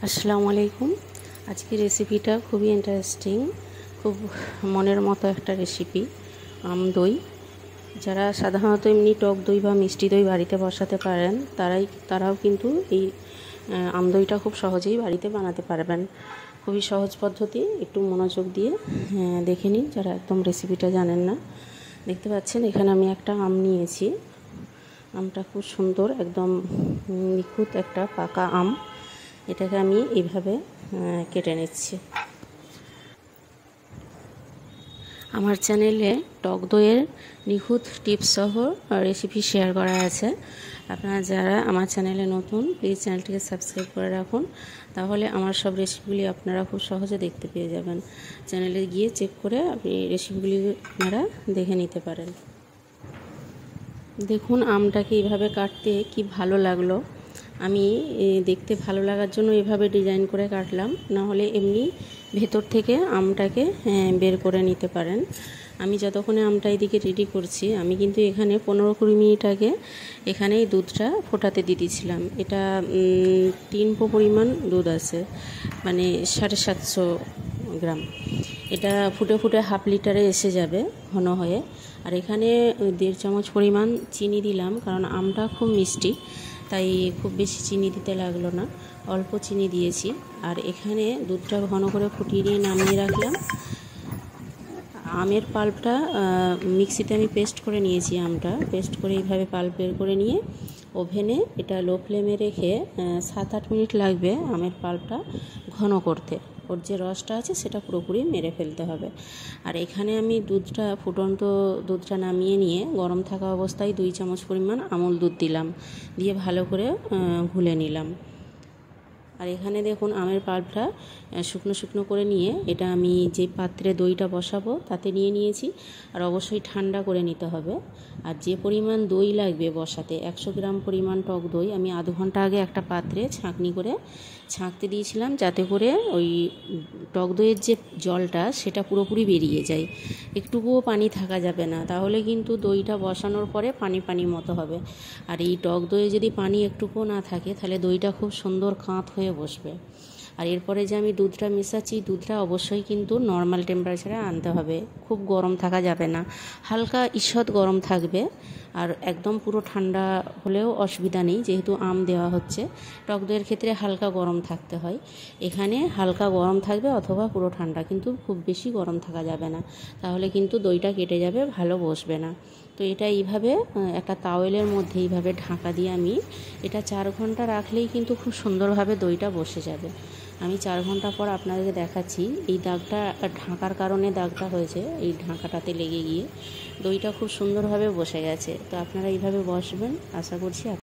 আসসালামু আলাইকুম। আজকের রেসিপিটা খুবই ইন্টারেস্টিং, খুব মনের মতো একটা রেসিপি। আম দই। যারা সাধারণত এমনি টক দই বা মিষ্টি দই বাড়িতে বসাতে পারেন তারাও কিন্তু এই আম দইটা খুব সহজেই বাড়িতে বানাতে পারবেন। খুবই সহজ পদ্ধতি, একটু মনোযোগ দিয়ে দেখে নিন যারা একদম রেসিপিটা জানেন না। দেখতে পাচ্ছেন এখানে আমি একটা আম নিয়েছি। আমটা খুব সুন্দর, একদম নিখুঁত একটা পাকা আম। এটাকে আমি এইভাবে কেটে নিচ্ছি। আমার চ্যানেলে টক দইয়ের নিখুঁত টিপস সহ রেসিপি শেয়ার করা আছে। আপনারা যারা আমার চ্যানেলে নতুন, প্লিজ চ্যানেলটিকে সাবস্ক্রাইব করে রাখুন, তাহলে আমার সব রেসিপিগুলি আপনারা খুব সহজে দেখতে পেয়ে যাবেন। চ্যানেলে গিয়ে চেক করে আপনি রেসিপিগুলি আপনারা দেখে নিতে পারেন। দেখুন আমটাকে এইভাবে কাটতে কি ভালো লাগলো। আমি দেখতে ভালো লাগার জন্য এভাবে ডিজাইন করে কাটলাম, না হলে এমনি ভেতর থেকে আমটাকে বের করে নিতে পারেন। আমি যতক্ষণে আমটা এদিকে রেডি করছি, আমি কিন্তু এখানে 15-20 মিনিট আগে এখানে এই দুধটা ফোটাতে দিয়ে দিয়েছিলাম। এটা 3 পো পরিমাণ দুধ আছে, মানে 750 গ্রাম। এটা ফুটে ফুটে হাফ লিটারে এসে যাবে ঘন হয়ে। আর এখানে 1.5 চামচ পরিমাণ চিনি দিলাম, কারণ আমটা খুব মিষ্টি, তাই খুব বেশি চিনি দিতে লাগলো না, অল্প চিনি দিয়েছি। আর এখানে দুধটা ঘন করে ফুটিয়ে নিয়ে নামিয়ে রাখলাম। আমের পাল্পটা মিক্সিতে আমি পেস্ট করে নিয়েছি। আমটা পেস্ট করে এইভাবে পাল্প বের করে নিয়ে ওভেনে এটা লো ফ্লেমে রেখে 7-8 মিনিট লাগবে আমের পাল্পটা ঘন করতে। ওর যে রসটা আছে সেটা পুরোপুরি মেরে ফেলতে হবে। আর এখানে আমি ফুটন্ত দুধটা নামিয়ে নিয়ে গরম থাকা অবস্থায় 2 চামচ পরিমাণ আমুল দুধ দিলাম, দিয়ে ভালো করে ঘুলে নিলাম। আর এখানে দেখুন আমের পাল্পটা শুকনো শুকনো করে নিয়ে এটা আমি যে পাত্রে দইটা বসাবো তাতে নিয়ে নিয়েছি। আর অবশ্যই ঠান্ডা করে নিতে হবে। আর যে পরিমাণ দই লাগবে বসাতে, 100 গ্রাম পরিমাণ টক দই আমি আধ ঘন্টা আগে একটা পাত্রে ছাঁকনি করে ছাঁকতে দিয়েছিলাম, যাতে করে ওই টক দইয়ের যে জলটা সেটা পুরোপুরি বেরিয়ে যায়। একটুকুও পানি থাকা যাবে না, তাহলে কিন্তু দইটা বসানোর পরে পানি পানি মতো হবে। আর এই টক দইয়ে যদি পানি একটুকুও না থাকে, তাহলে দইটা খুব সুন্দর কাঁত হয়ে বসবে। আর এরপরে যে আমি দুধটা মেশাচ্ছি, দুধটা অবশ্যই কিন্তু নর্মাল টেম্পারেচারে আনতে হবে, খুব গরম থাকা যাবে না, হালকা ঈষৎ গরম থাকবে। আর একদম পুরো ঠান্ডা হলেও অসুবিধা নেই, যেহেতু আম দেওয়া হচ্ছে। টক দইয়ের ক্ষেত্রে হালকা গরম থাকতে হয়, এখানে হালকা গরম থাকবে অথবা পুরো ঠান্ডা, কিন্তু খুব বেশি গরম থাকা যাবে না, তাহলে কিন্তু দইটা কেটে যাবে, ভালো বসবে না। তো এটা এইভাবে একটা তাওয়েলের মধ্যে এইভাবে ঢাকা দিয়ে আমি এটা 4 ঘন্টা রাখলেই কিন্তু খুব সুন্দরভাবে দইটা বসে যাবে। আমি 4 ঘন্টা পর আপনাদেরকে দেখাচ্ছি। এই দাগটা ঢাকার কারণে দাগটা হয়েছে, এই ঢাকাটাতে লেগে গিয়ে দইটা খুব সুন্দরভাবে বসে গেছে। তো আপনারা এইভাবে বসবেন, আশা করছি